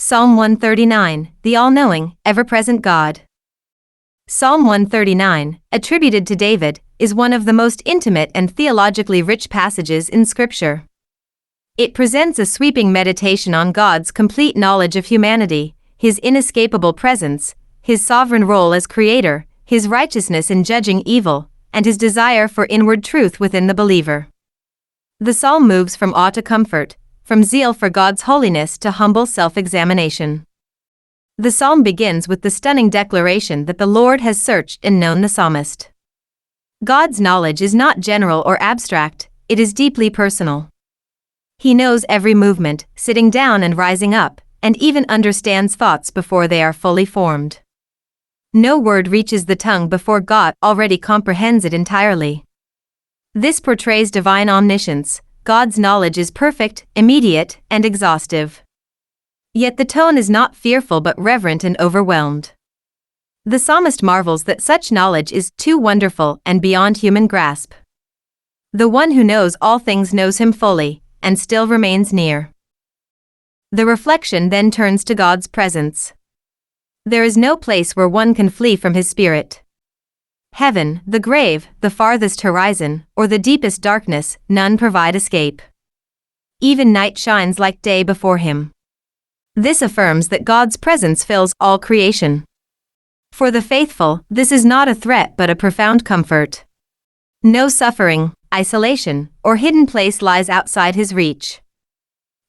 Psalm 139, the all-knowing, ever-present God. Psalm 139, attributed to David, is one of the most intimate and theologically rich passages in Scripture. It presents a sweeping meditation on God's complete knowledge of humanity, His inescapable presence, His sovereign role as Creator, His righteousness in judging evil, and His desire for inward truth within the believer. The psalm moves from awe to comfort, from zeal for God's holiness to humble self-examination. The psalm begins with the stunning declaration that the Lord has searched and known the psalmist. God's knowledge is not general or abstract, it is deeply personal. He knows every movement, sitting down and rising up, and even understands thoughts before they are fully formed. No word reaches the tongue before God already comprehends it entirely. This portrays divine omniscience. God's knowledge is perfect, immediate, and exhaustive. Yet the tone is not fearful but reverent and overwhelmed. The psalmist marvels that such knowledge is too wonderful and beyond human grasp. The one who knows all things knows Him fully, and still remains near. The reflection then turns to God's presence. There is no place where one can flee from His Spirit. Heaven, the grave, the farthest horizon, or the deepest darkness, none provide escape. Even night shines like day before Him. This affirms that God's presence fills all creation. For the faithful, this is not a threat but a profound comfort. No suffering, isolation, or hidden place lies outside His reach.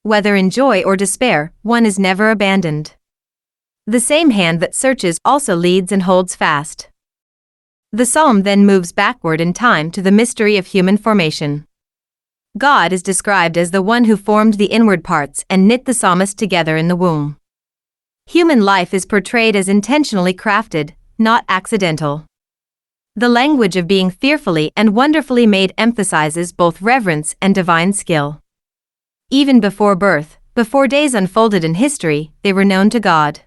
Whether in joy or despair, one is never abandoned. The same hand that searches also leads and holds fast. The psalm then moves backward in time to the mystery of human formation. God is described as the one who formed the inward parts and knit the psalmist together in the womb. Human life is portrayed as intentionally crafted, not accidental. The language of being fearfully and wonderfully made emphasizes both reverence and divine skill. Even before birth, before days unfolded in history, they were known to God.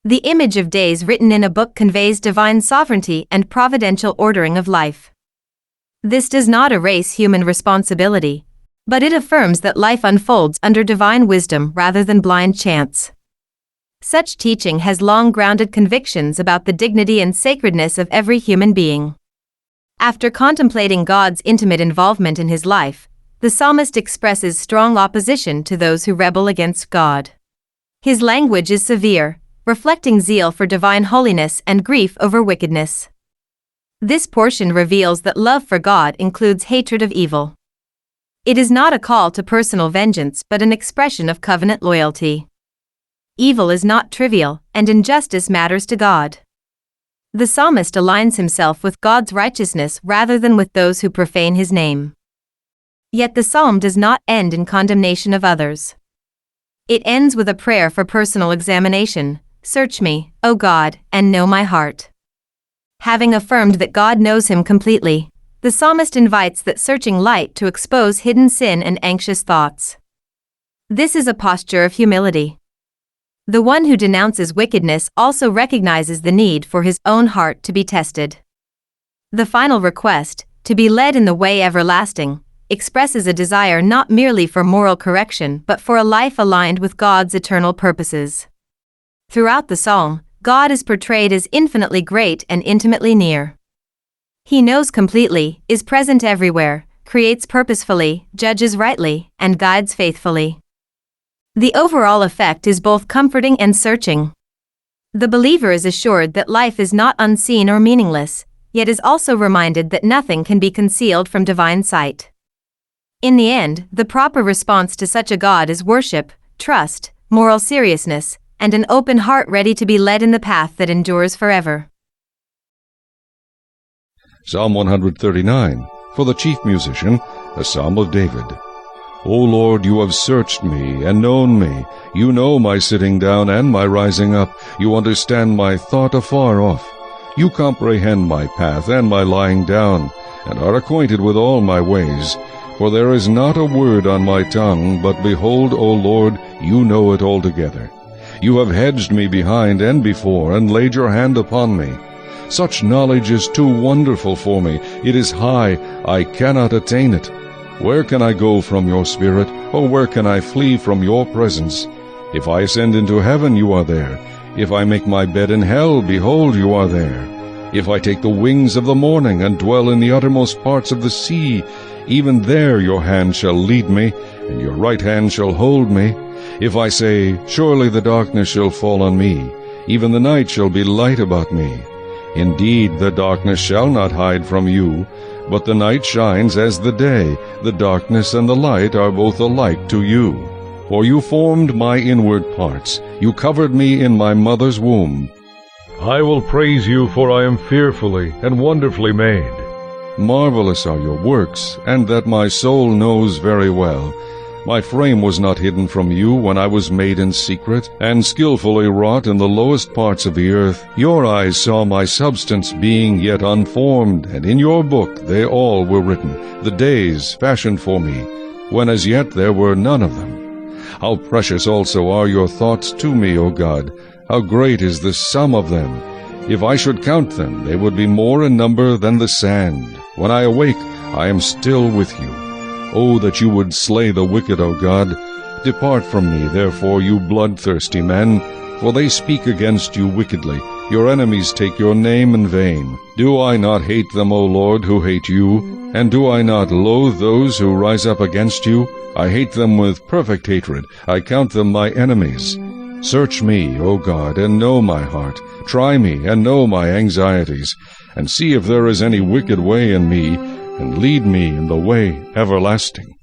The image of days written in a book conveys divine sovereignty and providential ordering of life. This does not erase human responsibility, but it affirms that life unfolds under divine wisdom rather than blind chance. Such teaching has long grounded convictions about the dignity and sacredness of every human being. After contemplating God's intimate involvement in his life, the psalmist expresses strong opposition to those who rebel against God. His language is severe, reflecting zeal for divine holiness and grief over wickedness. This portion reveals that love for God includes hatred of evil. It is not a call to personal vengeance but an expression of covenant loyalty. Evil is not trivial, and injustice matters to God. The psalmist aligns himself with God's righteousness rather than with those who profane His name. Yet the psalm does not end in condemnation of others. It ends with a prayer for personal examination. Search me, O God, and know my heart. Having affirmed that God knows him completely, the psalmist invites that searching light to expose hidden sin and anxious thoughts. This is a posture of humility. The one who denounces wickedness also recognizes the need for his own heart to be tested. The final request, to be led in the way everlasting, expresses a desire not merely for moral correction but for a life aligned with God's eternal purposes. Throughout the psalm, God is portrayed as infinitely great and intimately near. He knows completely, is present everywhere, creates purposefully, judges rightly, and guides faithfully. The overall effect is both comforting and searching. The believer is assured that life is not unseen or meaningless, yet is also reminded that nothing can be concealed from divine sight. In the end, the proper response to such a God is worship, trust, moral seriousness, and an open heart ready to be led in the path that endures forever. Psalm 139, for the chief musician, a psalm of David. O Lord, you have searched me and known me. You know my sitting down and my rising up. You understand my thought afar off. You comprehend my path and my lying down, and are acquainted with all my ways. For there is not a word on my tongue, but behold, O Lord, you know it altogether. You have hedged me behind and before, and laid your hand upon me. Such knowledge is too wonderful for me. It is high, I cannot attain it. Where can I go from your spirit, or where can I flee from your presence? If I ascend into heaven, you are there. If I make my bed in hell, behold, you are there. If I take the wings of the morning and dwell in the uttermost parts of the sea, even there your hand shall lead me, and your right hand shall hold me. If I say, surely the darkness shall fall on me, even the night shall be light about me. Indeed, the darkness shall not hide from you, but the night shines as the day. The darkness and the light are both alike to you. For you formed my inward parts. You covered me in my mother's womb. I will praise you, for I am fearfully and wonderfully made. Marvelous are your works, and that my soul knows very well. My frame was not hidden from you when I was made in secret, and skillfully wrought in the lowest parts of the earth. Your eyes saw my substance being yet unformed, and in your book they all were written, the days fashioned for me, when as yet there were none of them. How precious also are your thoughts to me, O God! How great is the sum of them! If I should count them, they would be more in number than the sand. When I awake, I am still with you. Oh, that you would slay the wicked, O God! Depart from me, therefore, you bloodthirsty men, for they speak against you wickedly. Your enemies take your name in vain. Do I not hate them, O Lord, who hate you? And do I not loathe those who rise up against you? I hate them with perfect hatred. I count them my enemies. Search me, O God, and know my heart. Try me, and know my anxieties, and see if there is any wicked way in me, and lead me in the way everlasting.